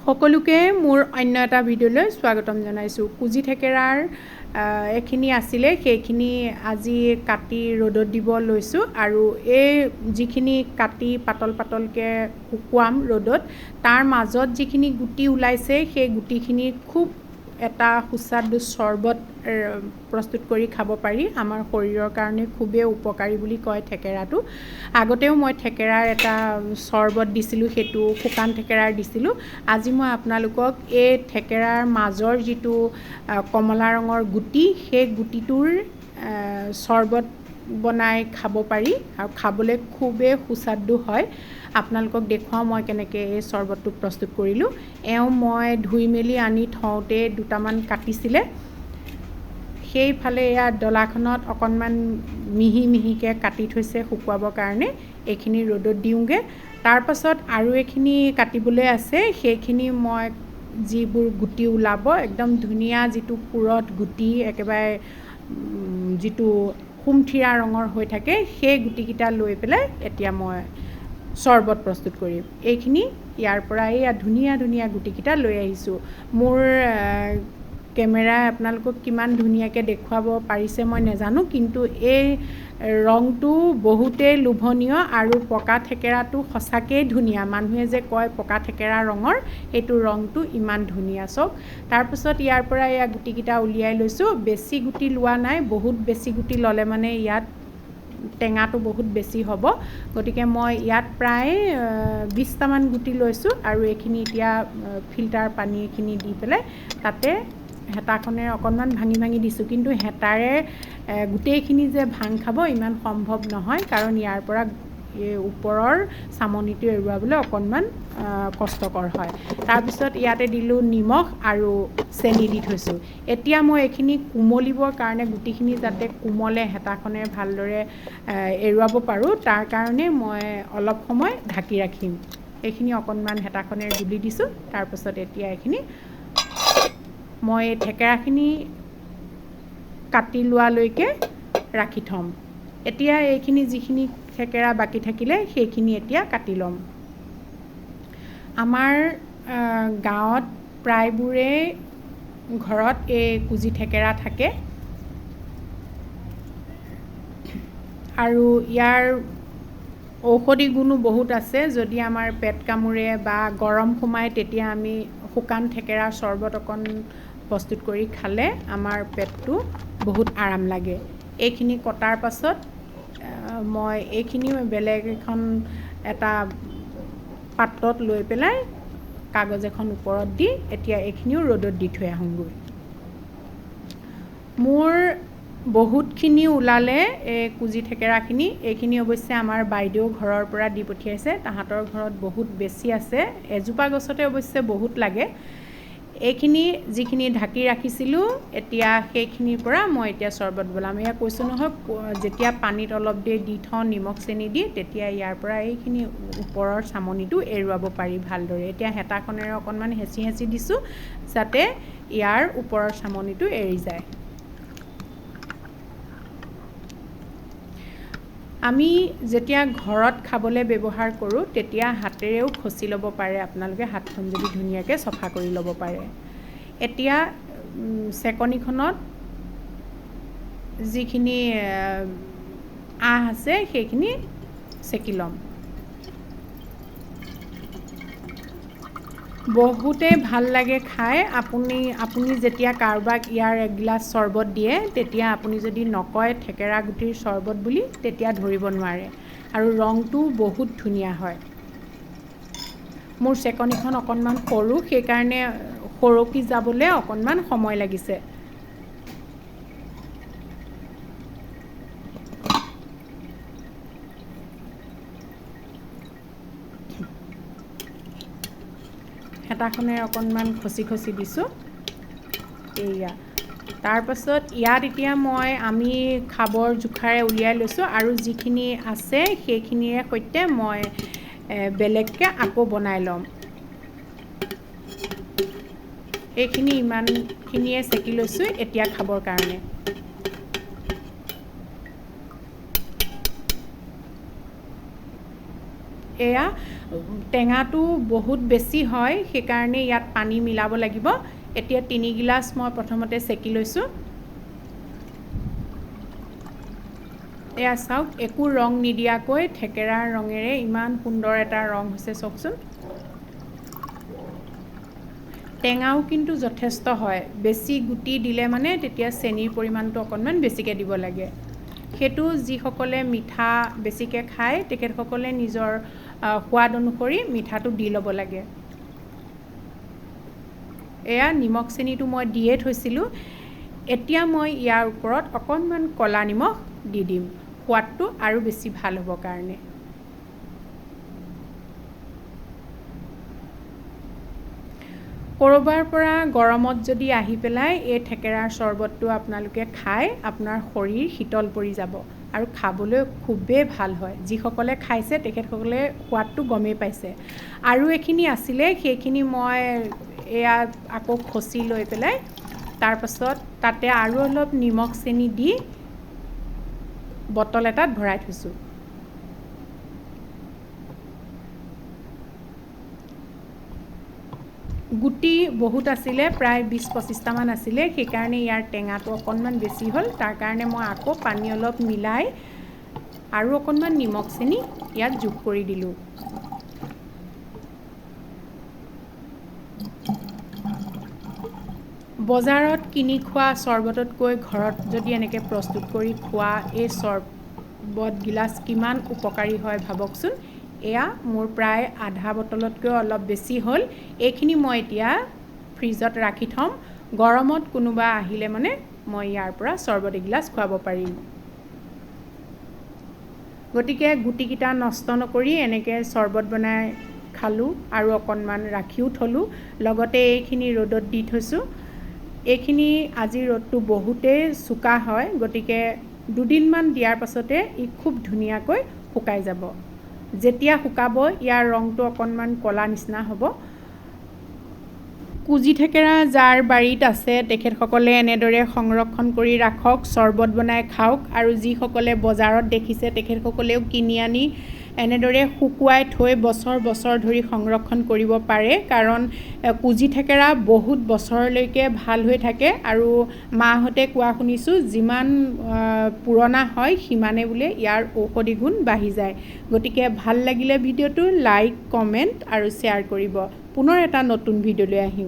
সকলোকে মোৰ অন্য এটা ভিডিঅ'লৈ স্বাগতম জনাইছোঁ। কুজি থেকেৰাৰ এইখিনি আছিলে, সেইখিনি আজি কাটি ৰ'দত দিব লৈছোঁ আৰু এই যিখিনি কাটি পাতল পাতলকৈ শুকুৱাম ৰ'দত, তাৰ মাজত যিখিনি গুটি ওলাইছে সেই গুটিখিনি খুব এটা সুস্বাদু চৰ্বত প্ৰস্তুত কৰি খাব পাৰি। আমাৰ শৰীৰৰ কাৰণে খুবেই উপকাৰী বুলি কয় থেকেৰাটো। আগতেও মই থেকেৰাৰ এটা চৰ্বত দিছিলোঁ, সেইটো শুকান থেকেৰাৰ দিছিলোঁ। আজি মই আপোনালোকক এই থেকেৰাৰ মাজৰ যিটো কমলা ৰঙৰ গুটি, সেই গুটিটোৰ চৰ্বত বনাই খাব পাৰি আৰু খাবলৈ খুবেই সুস্বাদু হয়। আপোনালোকক দেখুৱাওঁ মই কেনেকৈ এই চৰ্বতটো প্ৰস্তুত কৰিলোঁ। মই ধুই মেলি আনি থওঁতে দুটামান কাটিছিলে। সেইফালে এয়া ডলাখনত অকণমান মিহি মিহিকৈ কাটি থৈছে শুকুৱাবৰ কাৰণে। এইখিনি ৰ'দত দিওঁগৈ। তাৰপাছত আৰু এইখিনি কাটিবলৈ আছে, সেইখিনি মই যিবোৰ গুটি ওলাব একদম ধুনীয়া, যিটো পুৰঠ গুটি একেবাৰে যিটো সুমথিৰা ৰঙৰ হৈ থাকে, সেই গুটিকেইটা লৈ পেলাই এতিয়া মই চৰ্বত প্ৰস্তুত কৰিম। এইখিনি ইয়াৰ পৰা এইয়া ধুনীয়া ধুনীয়া গুটিকেইটা লৈ আহিছোঁ। মোৰ কেমেৰাই আপোনালোকক কিমান ধুনীয়াকৈ দেখুৱাব পাৰিছে মই নাজানো, কিন্তু এই ৰংটো বহুতেই লোভনীয় আৰু পকা থেকেৰাটো সঁচাকৈয়ে ধুনীয়া। মানুহে যে কয় পকা থেকেৰা ৰঙৰ, সেইটো ৰংটো ইমান ধুনীয়া। চাওক, তাৰপিছত ইয়াৰ পৰা এয়া গুটিকেইটা উলিয়াই লৈছোঁ। বেছি গুটি লোৱা নাই, বহুত বেছি গুটি ল'লে মানে ইয়াত টেঙাটো বহুত বেছি হ'ব। গতিকে মই ইয়াত প্ৰায় 20টামান গুটি লৈছোঁ আৰু এইখিনি এতিয়া ফিল্টাৰ পানীখিনি দি পেলাই তাতে হেতাখনেৰে অকণমান ভাঙি ভাঙি দিছোঁ। কিন্তু হেতাৰে গোটেইখিনি যে ভাং খাব ইমান সম্ভৱ নহয়, কাৰণ ইয়াৰ পৰা ওপৰৰ চামনিটো এৰুৱাবলৈ অকণমান কষ্টকৰ হয়। তাৰপিছত ইয়াতে দিলোঁ নিমখ আৰু চেনি দি থৈছোঁ। এতিয়া মই এইখিনি কোমলিবৰ কাৰণে, গুটিখিনি যাতে কোমলে হেতাখনেৰে ভালদৰে এৰুৱাব পাৰোঁ, তাৰ কাৰণে মই অলপ সময় ঢাকি ৰাখিম। এইখিনি অকণমান হেতাখনেৰে গুলি দিছোঁ। তাৰপিছত এতিয়া এইখিনি মই এই থেকেৰাখিনি কাটি লোৱালৈকে ৰাখি থ'ম। এতিয়া এইখিনি যিখিনি থেকেৰা বাকী থাকিলে সেইখিনি এতিয়া কাটি ল'ম। আমাৰ গাঁৱত প্ৰায়বোৰেই ঘৰত এই কুজি থেকেৰা থাকে আৰু ইয়াৰ ঔষধি গুণো বহুত আছে। যদি আমাৰ পেট কামোৰে বা গৰম সোমায়, তেতিয়া আমি শুকান থেকেৰাৰ চৰ্বত অকণ প্ৰস্তুত কৰি খালে আমাৰ পেটটো বহুত আৰাম লাগে। এইখিনি কটাৰ পাছত মই এইখিনিও বেলেগ এখন এটা পাত্ৰত লৈ পেলাই কাগজ এখন ওপৰত দি এতিয়া এইখিনিও ৰ'দত দি থৈ আহোঁগৈ। মোৰ বহুতখিনি ওলালে এই কুজি থেকেৰাখিনি। এইখিনি অৱশ্যে আমাৰ বাইদেউ ঘৰৰ পৰা দি পঠিয়াইছে, তাহাঁতৰ ঘৰত বহুত বেছি আছে। এজোপা গছতে অৱশ্যে বহুত লাগে। এইখিনি যিখিনি ঢাকি ৰাখিছিলোঁ, এতিয়া সেইখিনিৰ পৰা মই এতিয়া চৰ্বত বনাম। এয়া কৈছোঁ নহয়, যেতিয়া পানীত অলপ দেৰি দি থওঁ নিমখ চেনি দি, তেতিয়া ইয়াৰ পৰা এইখিনি ওপৰৰ চামনিটো এৰুৱাব পাৰি ভালদৰে। এতিয়া হেতাখনেৰে অকণমান হেঁচি হেঁচি দিছোঁ, যাতে ইয়াৰ ওপৰৰ চামনিটো এৰি যায়। আমি যেতিয়া ঘৰত খাবলৈ ব্যৱহাৰ কৰোঁ, তেতিয়া হাতেৰেও খচি ল'ব পাৰে আপোনালোকে, হাতখন যদি ধুনীয়াকৈ চফা কৰি ল'ব পাৰে। এতিয়া চেকনিখনত যিখিনি আঁহ আছে সেইখিনি চেকি ল'ম। বহুতেই ভাল লাগে খাই। আপুনি যেতিয়া কাৰোবাক ইয়াৰ এগিলাচ চৰ্বত দিয়ে, তেতিয়া আপুনি যদি নকয় থেকেৰা গুটিৰ চৰ্বত বুলি, তেতিয়া ধৰিব নোৱাৰে আৰু ৰংটোও বহুত ধুনীয়া হয়। মোৰ চেকনিখন অকণমান সৰু, সেইকাৰণে সৰকি যাবলৈ অকণমান সময় লাগিছে। হেতাখনেৰে অকণমান খচি খচি দিছোঁ। এয়া তাৰপাছত ইয়াত এতিয়া আমি খাবৰ জোখাৰে উলিয়াই লৈছোঁ আৰু যিখিনি আছে সেইখিনিৰে সৈতে মই বেলেগকৈ আকৌ বনাই ল'ম। এইখিনি ইমানখিনিয়ে চেকি লৈছোঁ এতিয়া খাবৰ কাৰণে। এয়া টেঙাটো বহুত বেছি হয়, সেইকাৰণে ইয়াত পানী মিলাব লাগিব। এতিয়া 3 গিলাচ মই প্ৰথমতে চেকি লৈছোঁ। এয়া চাওক, একো ৰং নিদিয়াকৈ থেকেৰাৰ ৰঙেৰে ইমান সুন্দৰ এটা ৰং হৈছে, চাওকচোন। টেঙাও কিন্তু যথেষ্ট হয়, বেছি গুটি দিলে মানে তেতিয়া চেনিৰ পৰিমাণটো অকণমান বেছিকৈ দিব লাগে। সেইটো যিসকলে মিঠা বেছিকৈ খায় তেখেতসকলে নিজৰ সোৱাদ অনুসৰি মিঠাটো দি ল'ব লাগে। এয়া নিমখ চেনিটো মই দিয়ে থৈছিলোঁ। এতিয়া মই ইয়াৰ ওপৰত অকণমান ক'লা নিমখ দি দিম, সোৱাদটো আৰু বেছি ভাল হ'বৰ কাৰণে। ক'ৰবাৰ পৰা গৰমত যদি আহি পেলাই এই থেকেৰাৰ চৰ্বতটো আপোনালোকে খায়, আপোনাৰ শৰীৰ শীতল পৰি যাব আৰু খাবলৈ খুবেই ভাল হয়। যিসকলে খাইছে তেখেতসকলে সোৱাদটো গমেই পাইছে। আৰু এইখিনি আছিলে, সেইখিনি মই এয়া আকৌ খচি লৈ পেলাই তাৰপাছত তাতে আৰু অলপ নিমখ চেনি দি বটল এটাত ভৰাই থৈছোঁ। গুটি বহুত আছিলে, প্ৰায় 20-25টামান আছিলে, সেইকাৰণে ইয়াৰ টেঙাটো অকণমান বেছি হ'ল। তাৰ কাৰণে মই আকৌ পানী অলপ মিলাই আৰু অকণমান নিমখ চেনি ইয়াত যোগ কৰি দিলোঁ। বজাৰত কিনি খোৱা চৰ্বততকৈ ঘৰত যদি এনেকৈ প্ৰস্তুত কৰি খোৱা এই চৰ্বত গিলাচ কিমান উপকাৰী হয় ভাবকচোন। এয়া মোৰ প্ৰায় আধা বটলতকৈ অলপ বেছি হ'ল। এইখিনি মই এতিয়া ফ্ৰিজত ৰাখি থ'ম। গৰমত কোনোবা আহিলে মানে মই ইয়াৰ পৰা চৰ্বত এগিলাচ খুৱাব পাৰিম। গতিকে গুটিকেইটা নষ্ট নকৰি এনেকৈ চৰ্বত বনাই খালোঁ আৰু অকণমান ৰাখিও থলোঁ। লগতে এইখিনি ৰ'দত দি থৈছোঁ। এইখিনি আজি ৰ'দটো বহুতেই চোকা হয়, গতিকে 2 দিনমান দিয়াৰ পাছতে ই খুব ধুনীয়াকৈ শুকাই যাব। যেতিয়া শুকাব ইয়াৰ ৰংটো অকণমান ক'লা নিচিনা হ'ব। কুজি থেকেৰা যাৰ বাৰীত আছে তেখেতসকলে এনেদৰে সংৰক্ষণ কৰি ৰাখক, চৰ্বত বনাই খাওক। আৰু যিসকলে বজাৰত দেখিছে তেখেতসকলেও কিনি আনি এনেদৰে শুকুৱাই থৈ বছৰ বছৰ ধৰি সংৰক্ষণ কৰিব পাৰে, কাৰণ কুজি থেকেৰা বহুত বছৰলৈকে ভাল হৈ থাকে। আৰু মাহঁতে কোৱা শুনিছোঁ, যিমান পুৰণা হয় সিমানে বোলে ইয়াৰ ঔষধি গুণ বাঢ়ি যায়। গতিকে ভাল লাগিলে ভিডিঅ'টো লাইক, কমেণ্ট আৰু শ্বেয়াৰ কৰিব। পুনৰ এটা নতুন ভিডিঅ'লৈ আহিম।